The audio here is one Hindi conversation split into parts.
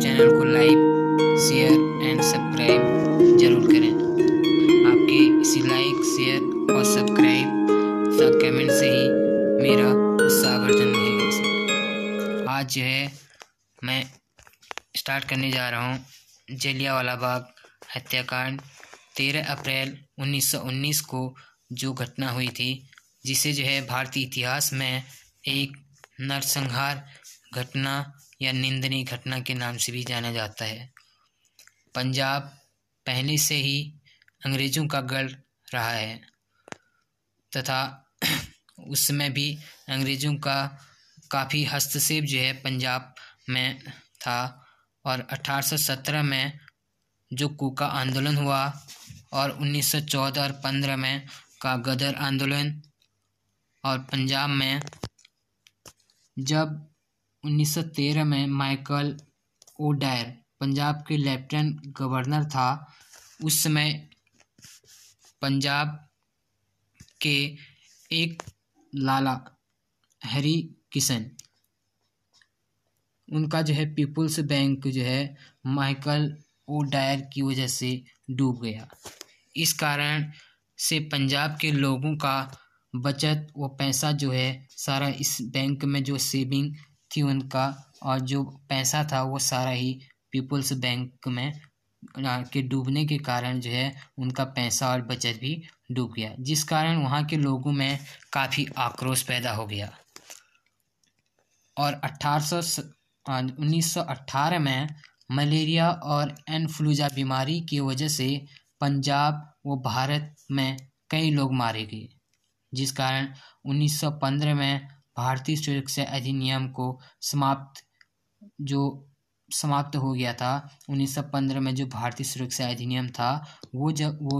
चैनल को लाइक, शेयर एंड सब्सक्राइब जरूर करें। आपके इसी लाइक, शेयर और सब्सक्राइब तथा कमेंट से ही मेरा उत्साहवर्धन रहेगा। आज जो है मैं स्टार्ट करने जा रहा हूँ जलियांवाला बाग हत्याकांड 13 अप्रैल 1919 को जो घटना हुई थी, जिसे जो है भारतीय इतिहास में एक नरसंहार घटना या निंदनीय घटना के नाम से भी जाना जाता है। पंजाब पहले से ही अंग्रेज़ों का गढ़ रहा है तथा उस समय भी अंग्रेज़ों का काफ़ी हस्तक्षेप जो है पंजाब में था। और 1817 में जो कूका आंदोलन हुआ और 1914 और 15 में का गदर आंदोलन, और पंजाब में जब 1913 में माइकल ओडायर पंजाब के लेफ्टिनेंट गवर्नर था, उस समय पंजाब के एक लाला हरी किशन, उनका जो है पीपुल्स बैंक जो है माइकल ओडायर की वजह से डूब गया। इस कारण से पंजाब के लोगों का बचत वो पैसा जो है सारा इस बैंक में जो सेविंग थी उनका, और जो पैसा था वो सारा ही पीपुल्स बैंक में के डूबने के कारण जो है उनका पैसा और बचत भी डूब गया, जिस कारण वहाँ के लोगों में काफ़ी आक्रोश पैदा हो गया। और 1918 में मलेरिया और इन्फ्लुएंजा बीमारी की वजह से पंजाब व भारत में कई लोग मारे गए, जिस कारण 1915 में भारतीय सुरक्षा अधिनियम को समाप्त हो गया था। 1915 में जो भारतीय सुरक्षा अधिनियम था वो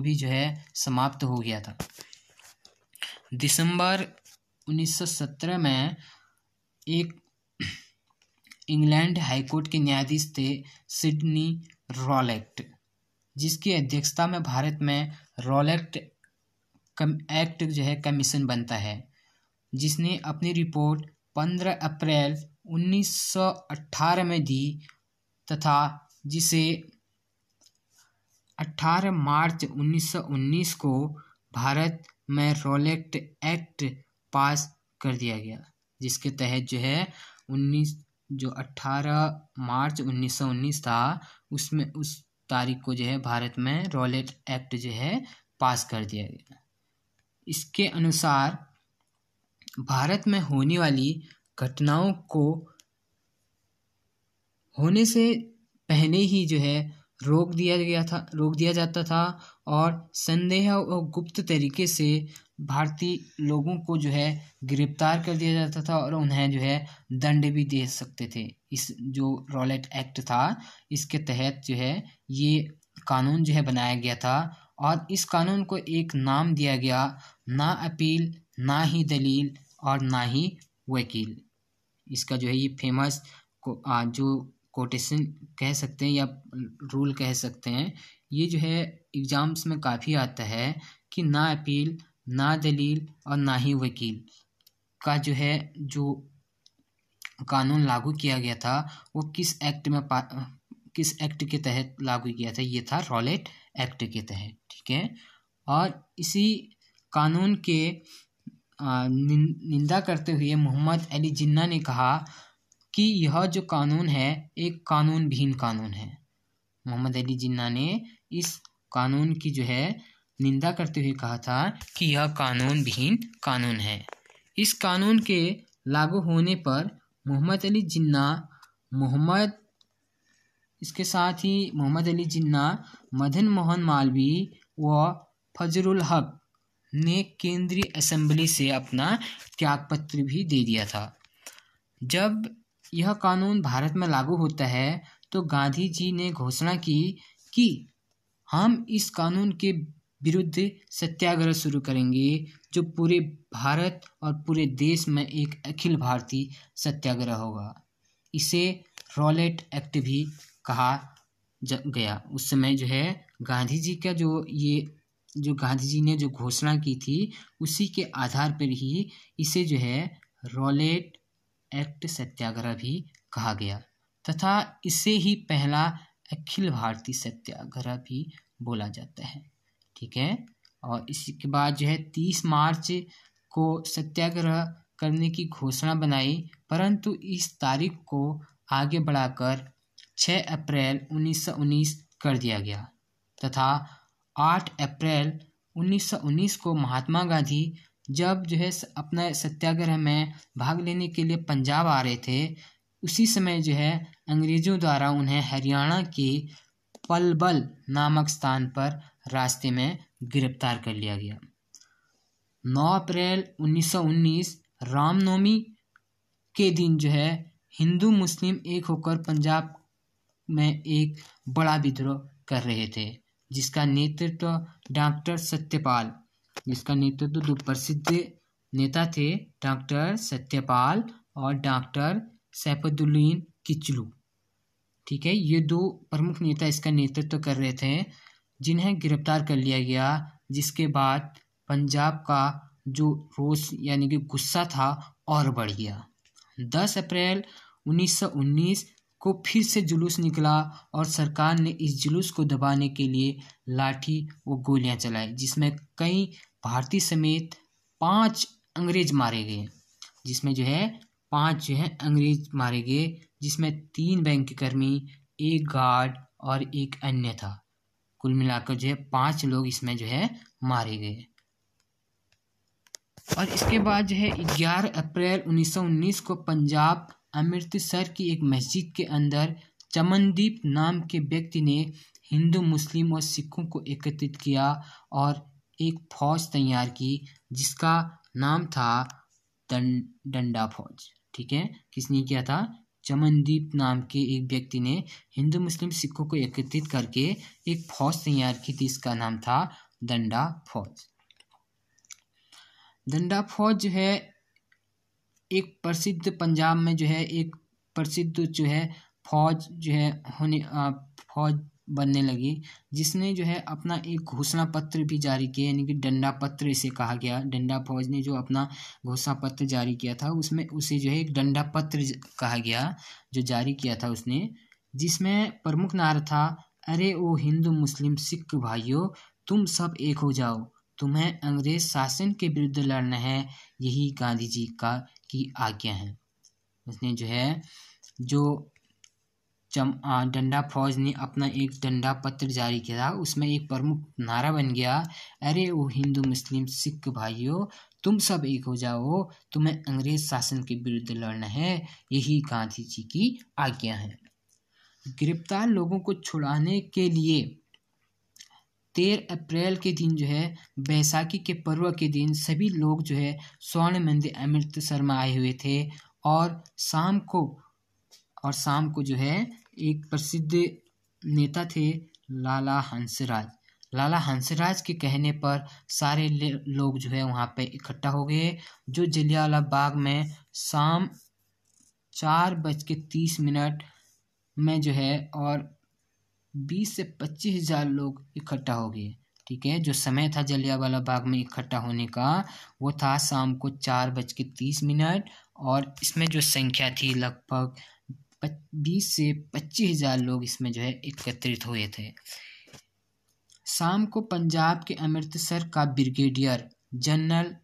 भी जो है समाप्त हो गया था। दिसंबर 1917 में एक इंग्लैंड हाईकोर्ट के न्यायाधीश थे सिडनी रॉलेट, जिसकी अध्यक्षता में भारत में रॉलेट एक्ट जो है कमीशन बनता है, जिसने अपनी रिपोर्ट 15 अप्रैल 1918 में दी तथा जिसे 18 मार्च 1919 को भारत में रॉलेट एक्ट पास कर दिया गया, जिसके तहत जो है 18 मार्च 1919 था, उसमें उस तारीख को जो है भारत में रॉलेट एक्ट जो है पास कर दिया गया। इसके अनुसार भारत में होने वाली घटनाओं को होने से पहले ही जो है रोक दिया जाता था, और संदेह और गुप्त तरीके से भारतीय लोगों को जो है गिरफ्तार कर दिया जाता था और उन्हें जो है दंड भी दे सकते थे। इस जो रॉलेट एक्ट था, इसके तहत जो है ये कानून जो है बनाया गया था, और इस कानून को एक नाम दिया गया, ना अपील, ना ही दलील और ना ही वकील। इसका जो है ये फेमस जो कोटेशन कह सकते हैं या रूल कह सकते हैं, ये जो है एग्जाम्स में काफ़ी आता है कि ना अपील, ना दलील और ना ही वकील का जो है जो कानून लागू किया गया था वो किस एक्ट के तहत लागू किया था, ये था रॉलेट एक्ट के तहत। ठीक है, और इसी कानून के निंदा करते हुए मोहम्मद अली जिन्ना ने कहा कि यह जो कानून है एक कानून विहीन कानून है। मोहम्मद अली जिन्ना ने इस कानून की जो है निंदा करते हुए कहा था कि यह कानून विहीन कानून है। इस कानून के लागू होने पर मोहम्मद अली जिन्ना मदन मोहन मालवीय व फजलुल हक ने केंद्रीय असेंबली से अपना त्यागपत्र भी दे दिया था। जब यह कानून भारत में लागू होता है तो गांधी जी ने घोषणा की कि हम इस कानून के विरुद्ध सत्याग्रह शुरू करेंगे, जो पूरे भारत और पूरे देश में एक अखिल भारतीय सत्याग्रह होगा। इसे रॉलेट एक्ट भी कहा गया। उस समय जो है गांधी जी का जो गांधी जी ने जो घोषणा की थी, उसी के आधार पर ही इसे जो है रॉलेट एक्ट सत्याग्रह भी कहा गया। तथा इसे ही पहला अखिल भारतीय सत्याग्रह भी बोला जाता है। ठीक है, और इसी के बाद जो है 30 मार्च को सत्याग्रह करने की घोषणा बनाई, परंतु इस तारीख को आगे बढ़ाकर 6 अप्रैल 1919 कर दिया गया तथा 8 अप्रैल 1919 को महात्मा गांधी जब जो है अपना सत्याग्रह में भाग लेने के लिए पंजाब आ रहे थे, उसी समय जो है अंग्रेजों द्वारा उन्हें हरियाणा के पलवल नामक स्थान पर रास्ते में गिरफ्तार कर लिया गया। 9 अप्रैल 1919 रामनवमी के दिन जो है हिंदू मुस्लिम एक होकर पंजाब में एक बड़ा विद्रोह कर रहे थे, जिसका नेतृत्व डॉक्टर सत्यपाल, जिसका नेतृत्व दो प्रसिद्ध नेता थे, डॉक्टर सत्यपाल और डॉक्टर सैफुद्दीन किचलू। ठीक है, ये दो प्रमुख नेता इसका नेतृत्व कर रहे थे, जिन्हें गिरफ्तार कर लिया गया, जिसके बाद पंजाब का जो रोष यानी कि गुस्सा था और बढ़ गया। 10 अप्रैल 1919 को फिर से जुलूस निकला और सरकार ने इस जुलूस को दबाने के लिए लाठी व गोलियां चलाई, जिसमें कई भारतीय समेत 5 अंग्रेज मारे गए, जिसमें जो है 5 जो है अंग्रेज मारे गए, जिसमें 3 बैंककर्मी, 1 गार्ड और 1 अन्य था। कुल मिलाकर जो है 5 लोग इसमें जो है मारे गए। और इसके बाद जो है 11 अप्रैल 1919 को पंजाब अमृतसर की एक मस्जिद के अंदर चमनदीप नाम के व्यक्ति ने हिंदू मुस्लिम और सिखों को एकत्रित किया और एक फौज तैयार की, जिसका नाम था डंडा फौज। ठीक है, किसने किया था? चमनदीप नाम के एक व्यक्ति ने हिंदू मुस्लिम सिखों को एकत्रित करके एक फौज तैयार की थी, इसका नाम था डंडा फौज। डंडा फौज जो है एक प्रसिद्ध, पंजाब में जो है एक प्रसिद्ध जो है फौज जो है फौज बनने लगी, जिसने जो है अपना एक घोषणा पत्र भी जारी किया, यानी कि डंडा पत्र इसे कहा गया। डंडा फौज ने जो अपना घोषणा पत्र जारी किया था, उसमें उसे जो है एक डंडा पत्र कहा गया जो जारी किया था उसने, जिसमें प्रमुख नारा था, अरे ओ हिंदू मुस्लिम सिख भाइयों, तुम सब एक हो जाओ, तुम्हें अंग्रेज शासन के विरुद्ध लड़ना है, यही गांधी जी की आज्ञा है। उसने जो है जो डंडा फौज ने अपना एक डंडा पत्र जारी किया था, उसमें एक प्रमुख नारा बन गया, अरे वो हिंदू मुस्लिम सिख भाइयों, तुम सब एक हो जाओ, तुम्हें अंग्रेज शासन के विरुद्ध लड़ना है, यही गांधी जी की आज्ञा है। गिरफ्तार लोगों को छुड़ाने के लिए 13 अप्रैल के दिन जो है बैसाखी के पर्व के दिन सभी लोग जो है स्वर्ण मंदिर अमृतसर में आए हुए थे, और शाम को जो है एक प्रसिद्ध नेता थे लाला हंसराज। लाला हंसराज के कहने पर सारे लोग जो है वहाँ पे इकट्ठा हो गए, जो जलियांवाला बाग में शाम 4:30 में जो है और 20 से 25 हज़ार लोग इकट्ठा हो गए। ठीक है, जो समय था जलियांवाला बाग में इकट्ठा होने का वो था शाम को 4:30, और इसमें जो संख्या थी लगभग 20 से 25 हज़ार लोग इसमें जो है एकत्रित हुए थे। शाम को पंजाब के अमृतसर का ब्रिगेडियर जनरल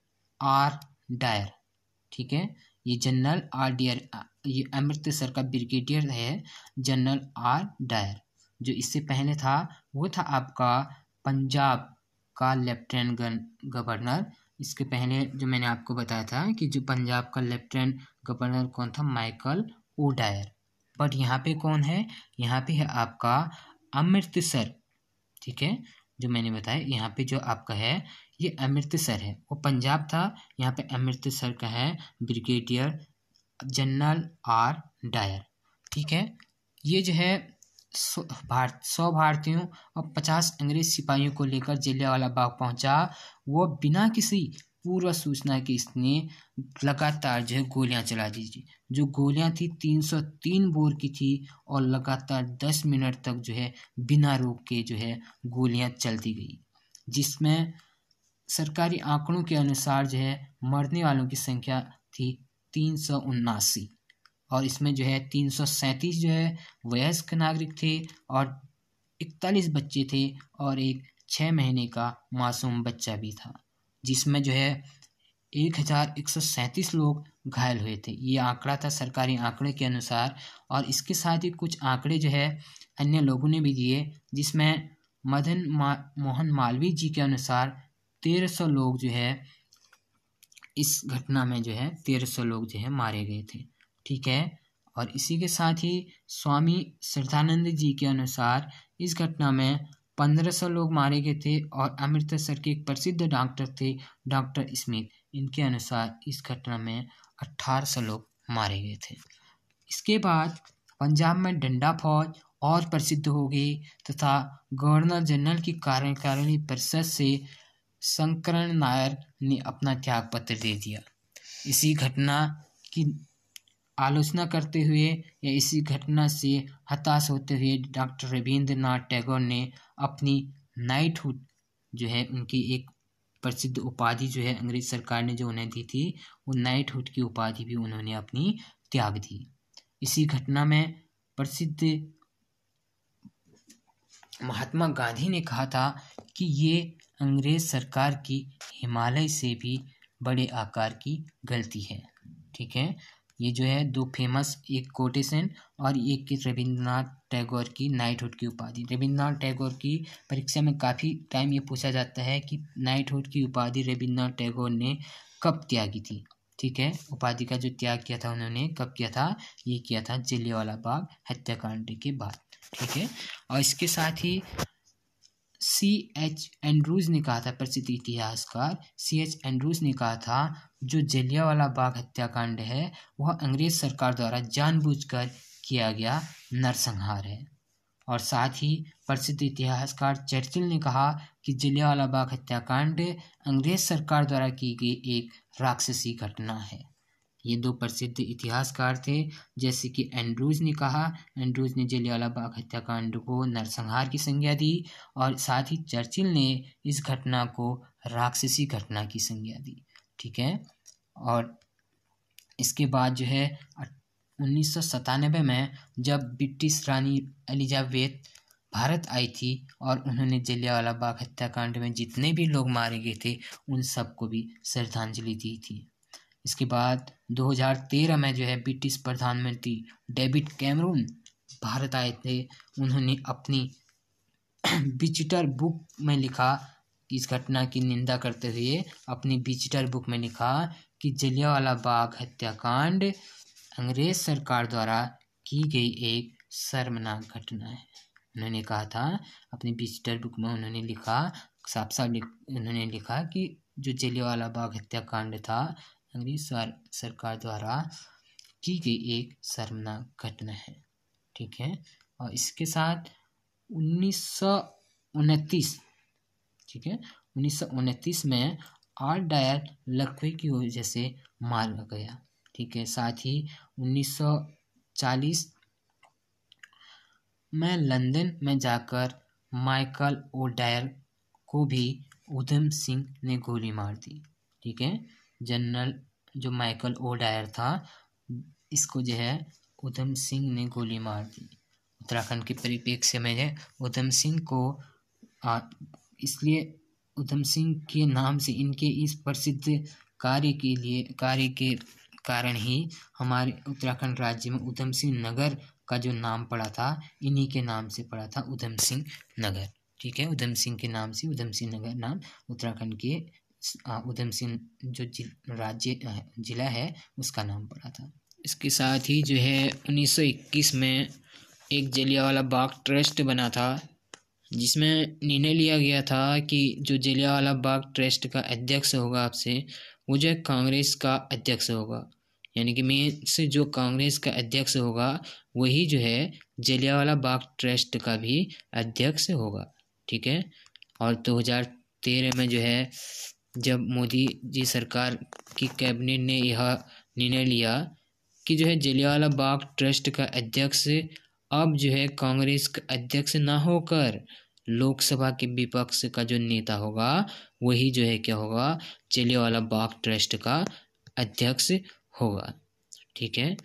आर डायर, ठीक है, ये जनरल आर डायर, ये अमृतसर का ब्रिगेडियर है जनरल आर डायर। जो इससे पहले था वो था आपका पंजाब का लेफ्टिनेंट गवर्नर। इसके पहले जो मैंने आपको बताया था कि जो पंजाब का लेफ्टिनेंट गवर्नर कौन था, माइकल ओ डायर। बट यहाँ पे कौन है, यहाँ पे है आपका अमृतसर। ठीक है, जो मैंने बताया यहाँ पे जो आपका है ये अमृतसर है, वो पंजाब था, यहाँ पे अमृतसर का है ब्रिगेडियर जनरल आर डायर। ठीक है, ये जो है 100 भारतीयों और 50 अंग्रेज सिपाहियों को लेकर जलियांवाला बाग पहुंचा। वो बिना किसी पूर्व सूचना के इसने लगातार जो है गोलियां चला दी थी। जो गोलियां थी 303 बोर की थी, और लगातार 10 मिनट तक जो है बिना रोक के जो है गोलियां चलती गई, जिसमें सरकारी आंकड़ों के अनुसार जो है मरने वालों की संख्या थी 379। और इसमें जो है 337 जो है वयस्क नागरिक थे और 41 बच्चे थे और एक 6 महीने का मासूम बच्चा भी था, जिसमें जो है 1137 लोग घायल हुए थे। ये आंकड़ा था सरकारी आंकड़े के अनुसार। और इसके साथ ही कुछ आंकड़े जो है अन्य लोगों ने भी दिए, जिसमें मोहन मालवीय जी के अनुसार 1300 लोग जो है इस घटना में जो है 1300 लोग जो है मारे गए थे। ठीक है। और इसी के साथ ही स्वामी श्रद्धानंद जी के अनुसार इस घटना में 1500 लोग मारे गए थे और अमृतसर के एक प्रसिद्ध डॉक्टर थे डॉक्टर स्मिथ, इनके अनुसार इस घटना में 1800 लोग मारे गए थे। इसके बाद पंजाब में डंडा फौज और प्रसिद्ध हो गई तथा गवर्नर जनरल की कार्यकारिणी परिषद से शंकरन नायर ने अपना त्याग पत्र दे दिया। इसी घटना की आलोचना करते हुए या इसी घटना से हताश होते हुए डॉक्टर रविंद्रनाथ टैगोर ने अपनी नाइटहुड जो है, उनकी एक प्रसिद्ध उपाधि जो है अंग्रेज सरकार ने जो उन्हें दी थी, वो नाइटहुड की उपाधि भी उन्होंने अपनी त्याग दी। इसी घटना में प्रसिद्ध महात्मा गांधी ने कहा था कि ये अंग्रेज सरकार की हिमालय से भी बड़े आकार की गलती है। ठीक है। ये जो है दो फेमस, एक कोटेशन और एक की रविंद्रनाथ टैगोर की नाइटहुड की उपाधि। रविंद्रनाथ टैगोर की परीक्षा में काफ़ी टाइम ये पूछा जाता है कि नाइटहुड की उपाधि रविंद्रनाथ टैगोर ने कब त्यागी थी। ठीक है। उपाधि का जो त्याग किया था उन्होंने कब किया था, ये किया था जलियांवाला बाग हत्याकांड के बाद। ठीक है। और इसके साथ ही C.H. एंड्रूज ने कहा था, प्रसिद्ध इतिहासकार C.H. एंड्रूज ने कहा था जो जलियांवाला बाग हत्याकांड है वह अंग्रेज सरकार द्वारा जानबूझकर किया गया नरसंहार है। और साथ ही प्रसिद्ध इतिहासकार चर्चिल ने कहा कि जलियांवाला बाग हत्याकांड अंग्रेज सरकार द्वारा की गई एक राक्षसी घटना है। ये दो प्रसिद्ध इतिहासकार थे। जैसे कि एंड्रूज ने कहा, एंड्रूज ने जलियांवाला बाग हत्याकांड को नरसंहार की संज्ञा दी और साथ ही चर्चिल ने इस घटना को राक्षसी घटना की संज्ञा दी। ठीक है। और इसके बाद जो है 1997 में जब ब्रिटिश रानी एलिजाबेथ भारत आई थी और उन्होंने जलियांवाला बाग हत्याकांड में जितने भी लोग मारे गए थे उन सबको भी श्रद्धांजलि दी थी। इसके बाद 2013 में जो है ब्रिटिश प्रधानमंत्री डेविड कैमरून भारत आए थे। उन्होंने अपनी विजिटर बुक में लिखा, इस घटना की निंदा करते हुए अपनी विजिटर बुक में लिखा कि जलियांवाला बाग हत्याकांड अंग्रेज सरकार द्वारा की गई एक शर्मनाक घटना है। उन्होंने कहा था अपनी विजिटर बुक में, उन्होंने लिखा साफ साफ उन्होंने लिखा कि जो जलियांवाला बाग हत्याकांड था अंग्रेज सरकार द्वारा की गई एक शर्मनाक घटना है। ठीक है। और इसके साथ 1929, ठीक है, 1929 में आर डायर लकवे की वजह से मारा गया। ठीक है। साथ ही 1940 में लंदन में जाकर माइकल ओ डायर को भी उधम सिंह ने गोली मार दी। ठीक है। जनरल जो माइकल ओ डायर था, इसको जो है उधम सिंह ने गोली मार दी। उत्तराखंड के परिप्रेक्ष्य में है उधम सिंह को इसलिए उधम सिंह के नाम से, इनके इस प्रसिद्ध कार्य के कारण ही हमारे उत्तराखंड राज्य में उधम सिंह नगर का जो नाम पड़ा था, इन्हीं के नाम से पड़ा था, उधम सिंह नगर। ठीक है। उधम सिंह के नाम से उधम सिंह नगर नाम उत्तराखंड के उधम सिंह जो राज्य जिला है उसका नाम पड़ा था। इसके साथ ही जो है 1921 में एक जलियांवाला बाग ट्रस्ट बना था, जिसमें निर्णय लिया गया था कि जो जलियांवाला बाग ट्रस्ट का अध्यक्ष होगा आपसे, वो जो है कांग्रेस का अध्यक्ष होगा। यानी कि मेन से जो कांग्रेस का अध्यक्ष होगा वही जो है जलियांवाला बाग ट्रस्ट का भी अध्यक्ष होगा। ठीक है। और 2013 में जो है जब मोदी जी सरकार की कैबिनेट ने यह निर्णय लिया कि जो है जलियांवाला बाग ट्रस्ट का अध्यक्ष अब जो है कांग्रेस का अध्यक्ष ना होकर लोकसभा के विपक्ष का जो नेता होगा वही जो है क्या होगा, जलियांवाला बाग ट्रस्ट का अध्यक्ष होगा। ठीक है।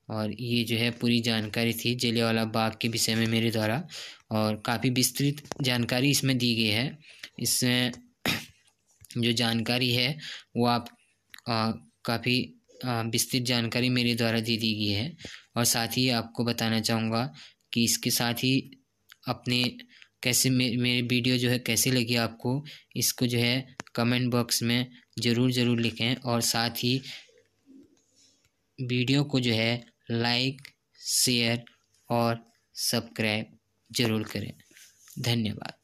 और ये जो है पूरी जानकारी थी जलियांवाला बाग के विषय में मेरे द्वारा, और काफ़ी विस्तृत जानकारी इसमें दी गई है। इसमें जो जानकारी है वो आप काफ़ी विस्तृत जानकारी मेरे द्वारा दी गई है। और साथ ही आपको बताना चाहूँगा कि इसके साथ ही अपने कैसे मेरे वीडियो जो है कैसे लगी आपको, इसको जो है कमेंट बॉक्स में ज़रूर लिखें, और साथ ही वीडियो को जो है लाइक, शेयर और सब्सक्राइब ज़रूर करें। धन्यवाद।